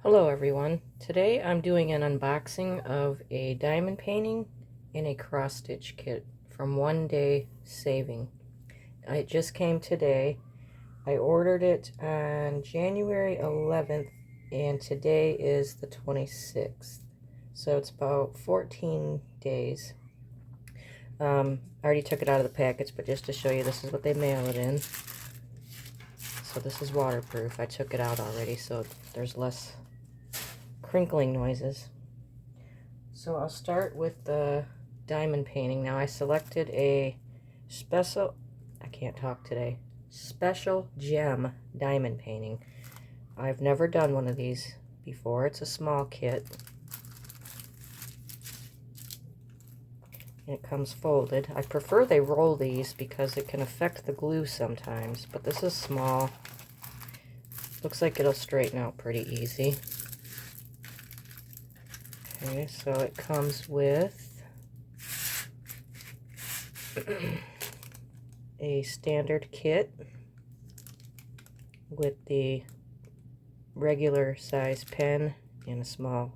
Hello everyone. Today I'm doing an unboxing of a diamond painting and a cross stitch kit from One Day Saving. It just came today. I ordered it on January 11th and today is the 26th. So it's about 14 days. I already took it out of the package, but just to show you, this is what they mail it in. So this is waterproof. I took it out already, so there's less crinkling noises. So I'll start with the diamond painting. Now I selected a special gem diamond painting. I've never done one of these before. It's a small kit. And it comes folded. I prefer they roll these because it can affect the glue sometimes, but this is small. Looks like it'll straighten out pretty easy. Okay, so it comes with a standard kit with the regular size pen and a small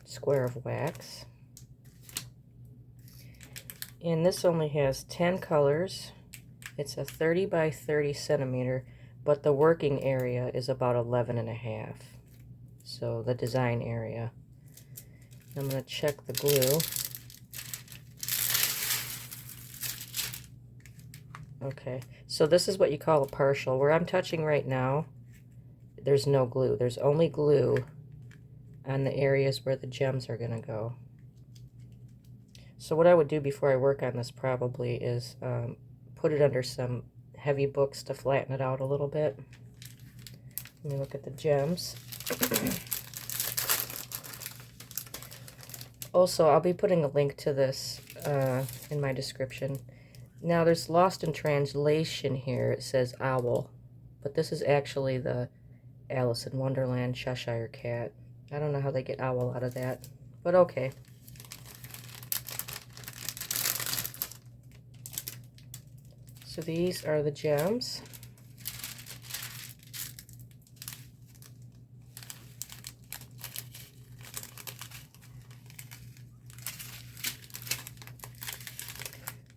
square of wax. And this only has 10 colors. It's a 30 by 30 centimeter, but the working area is about 11.5. So the design area. I'm going to check the glue. Okay, so this is what you call a partial. Where I'm touching right now, there's no glue. There's only glue on the areas where the gems are going to go. So what I would do before I work on this probably is put it under some heavy books to flatten it out a little bit. Let me look at the gems. Also, I'll be putting a link to this in my description. Now, there's lost in translation here. It says owl, but this is actually the Alice in Wonderland Cheshire cat. I don't know how they get owl out of that, but okay. So these are the gems.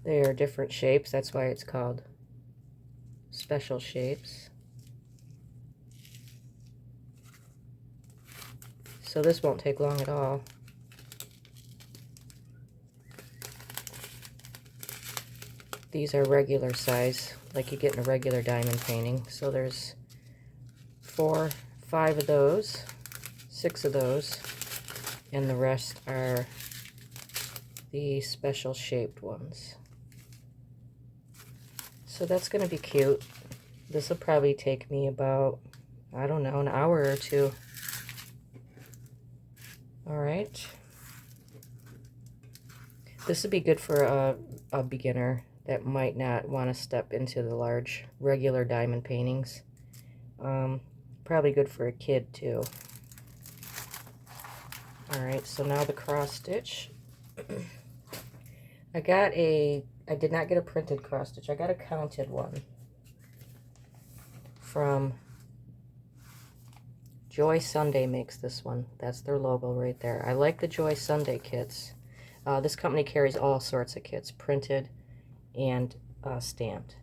They are different shapes, that's why it's called special shapes. So this won't take long at all. These are regular size, like you get in a regular diamond painting. So there's 4, 5 of those, 6 of those, and the rest are the special shaped ones. So that's going to be cute. This will probably take me about, I don't know, an hour or two. Alright. This would be good for a beginner that might not want to step into the large regular diamond paintings. Probably good for a kid too. Alright, so now the cross stitch. I did not get a printed cross stitch. I got a counted one from Joy Sunday makes this one. That's their logo right there. I like the Joy Sunday kits. This company carries all sorts of kits, printed and stamped.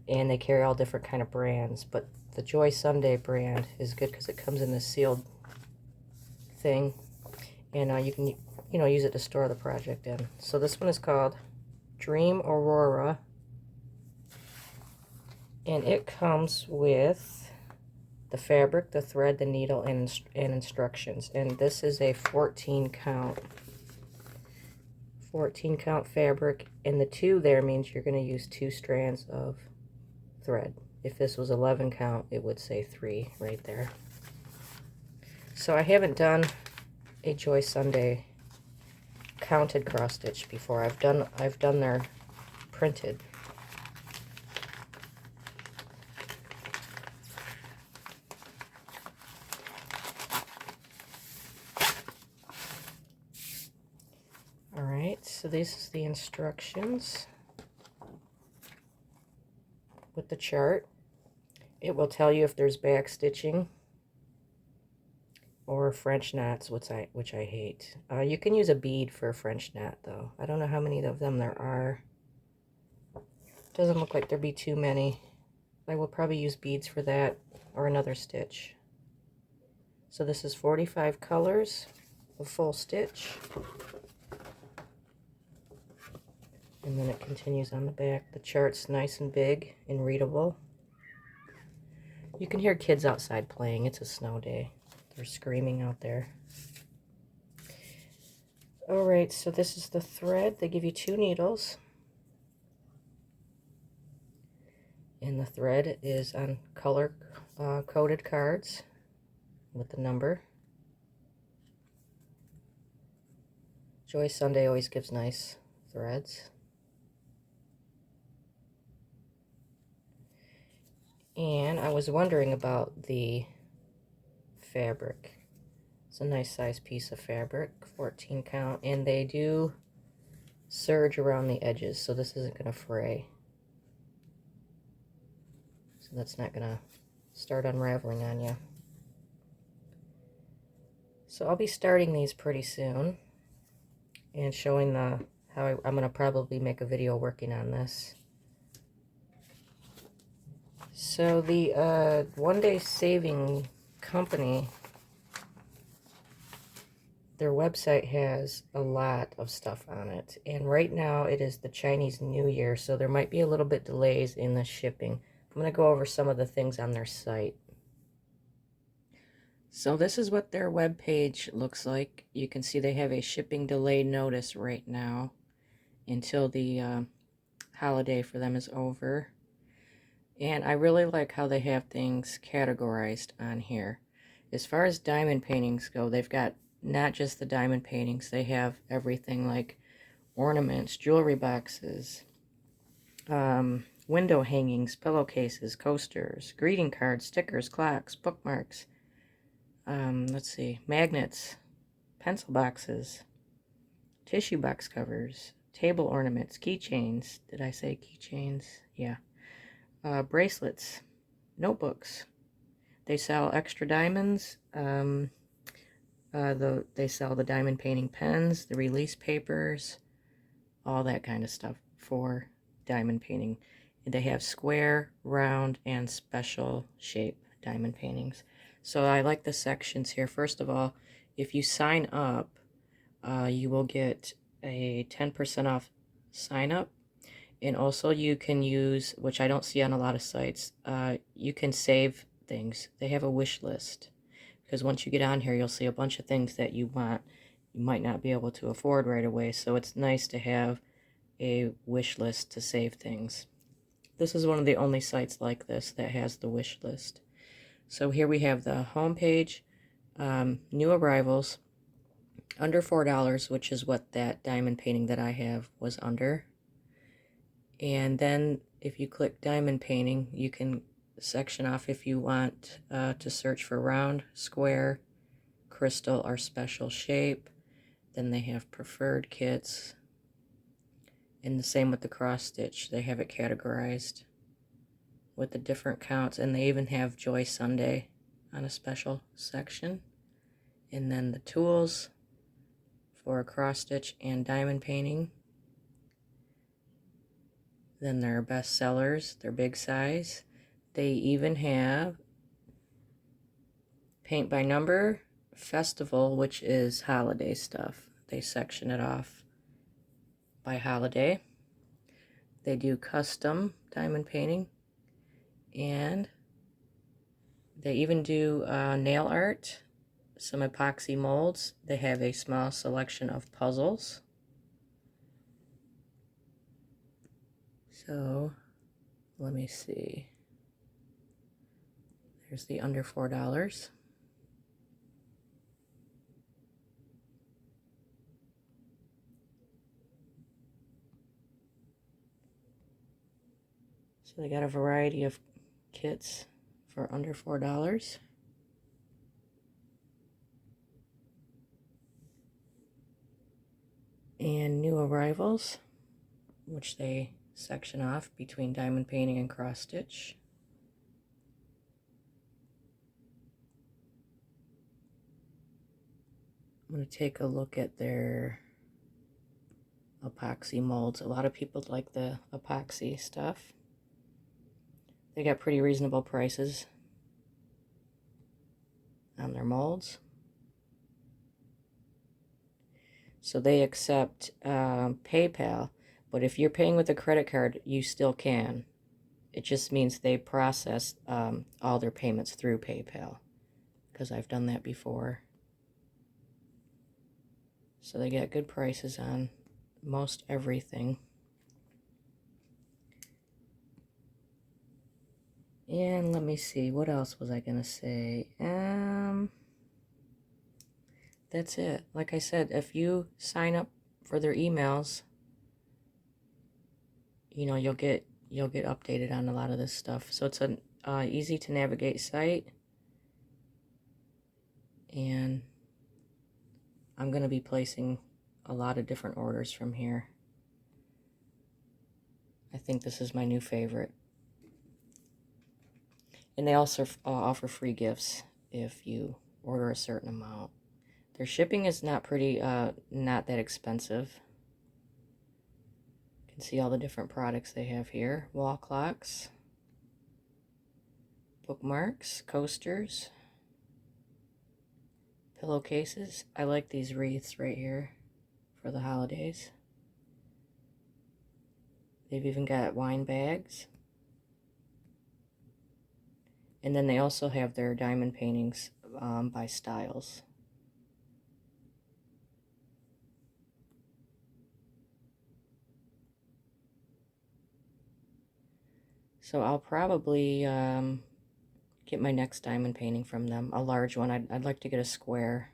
And they carry all different kind of brands, but the Joy Sunday brand is good because it comes in this sealed thing. And you can use it to store the project in. So this one is called Dream Aurora, and it comes with the fabric, the thread, the needle, and instructions. And this is a 14 count fabric, and the 2 there means you're going to use 2 strands of thread. If this was 11 count, it would say 3 right there. So I haven't done a Joy Sunday counted cross stitch before. I've done their printed. Alright, so this is the instructions with the chart. It will tell you if there's back stitching or French knots, which I hate. You can use a bead for a French knot, though. I don't know how many of them there are. Doesn't look like there'd be too many. I will probably use beads for that or another stitch. So this is 45 colors of full stitch. And then it continues on the back. The chart's nice and big and readable. You can hear kids outside playing. It's a snow day. They're screaming out there. Alright, so this is the thread. They give you 2 needles. And the thread is on color coded cards with the number. Joy Sunday always gives nice threads. And I was wondering about the fabric. It's a nice size piece of fabric, 14 count, and they do serge around the edges, so this isn't going to fray. So that's not going to start unraveling on you. So I'll be starting these pretty soon and showing how I'm going to probably make a video working on this. So the One Day Saving company, their website has a lot of stuff on it, and right now it is the Chinese New Year, so there might be a little bit delays in the shipping. I'm going to go over some of the things on their site. So this is what their web page looks like. You can see they have a shipping delay notice right now until the holiday for them is over. And I really like how they have things categorized on here. As far as diamond paintings go, they've got not just the diamond paintings, they have everything like ornaments, jewelry boxes, window hangings, pillowcases, coasters, greeting cards, stickers, clocks, bookmarks, let's see, magnets, pencil boxes, tissue box covers, table ornaments, keychains. Did I say keychains? Yeah. Bracelets, notebooks. They sell extra diamonds. They sell the diamond painting pens, the release papers, all that kind of stuff for diamond painting. They have square, round, and special shape diamond paintings. So I like the sections here. First of all, if you sign up, you will get a 10% off sign up. And also you can use, which I don't see on a lot of sites, you can save things. They have a wish list. Because once you get on here, you'll see a bunch of things that you want. You might not be able to afford right away. So it's nice to have a wish list to save things. This is one of the only sites like this that has the wish list. So here we have the home page, new arrivals, under $4, which is what that diamond painting that I have was under. And then if you click diamond painting, you can section off if you want to search for round, square, crystal, or special shape. Then they have preferred kits. And the same with the cross stitch. They have it categorized with the different counts. And they even have Joy Sunday on a special section. And then the tools for a cross stitch and diamond painting. Then their best sellers, their big size. They even have paint by number, festival, which is holiday stuff. They section it off by holiday. They do custom diamond painting, and they even do nail art, some epoxy molds. They have a small selection of puzzles. So let me see. There's the under $4. So they got a variety of kits for under $4. And new arrivals, which they section off between diamond painting and cross stitch. I'm going to take a look at their epoxy molds. A lot of people like the epoxy stuff. They got pretty reasonable prices on their molds. So they accept PayPal, but if you're paying with a credit card, you still can. It just means they process all their payments through PayPal, because I've done that before. So they got good prices on most everything. And let me see, what else was I gonna say? That's it. Like I said, if you sign up for their emails, you know, you'll get updated on a lot of this stuff. So it's an easy to navigate site, and I'm going to be placing a lot of different orders from here. I think this is my new favorite. And they also offer free gifts if you order a certain amount. Their shipping is not that expensive. You can see all the different products they have here. Wall clocks, bookmarks, coasters, pillowcases. I like these wreaths right here for the holidays. They've even got wine bags. And then they also have their diamond paintings by styles. So I'll probably get my next diamond painting from them, a large one. I'd like to get a square.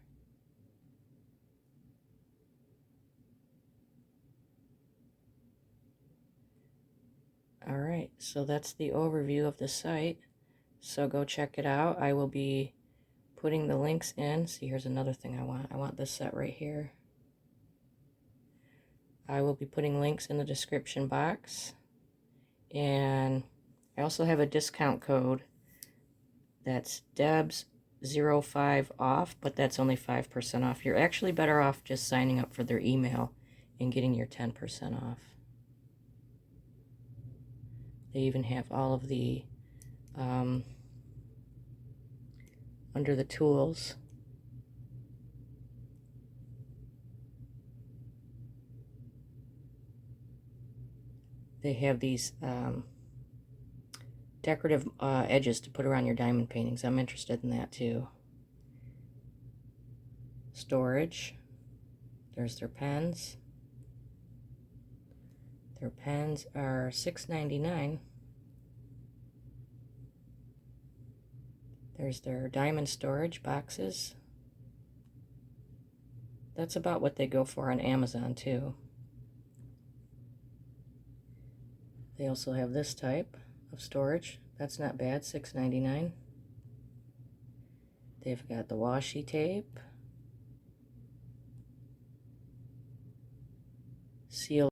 Alright, so that's the overview of the site. So go check it out. I will be putting the links in. See, here's another thing I want. I want this set right here. I will be putting links in the description box. And I also have a discount code. That's Debs05 off, but that's only 5% off. You're actually better off just signing up for their email and getting your 10% off. They even have all of the under the tools. They have these decorative edges to put around your diamond paintings. I'm interested in that too. Storage. There's their pens. Their pens are $6.99. There's their diamond storage boxes. That's about what they go for on Amazon too. They also have this type of storage. That's not bad, $6.99. They've got the washi tape, seal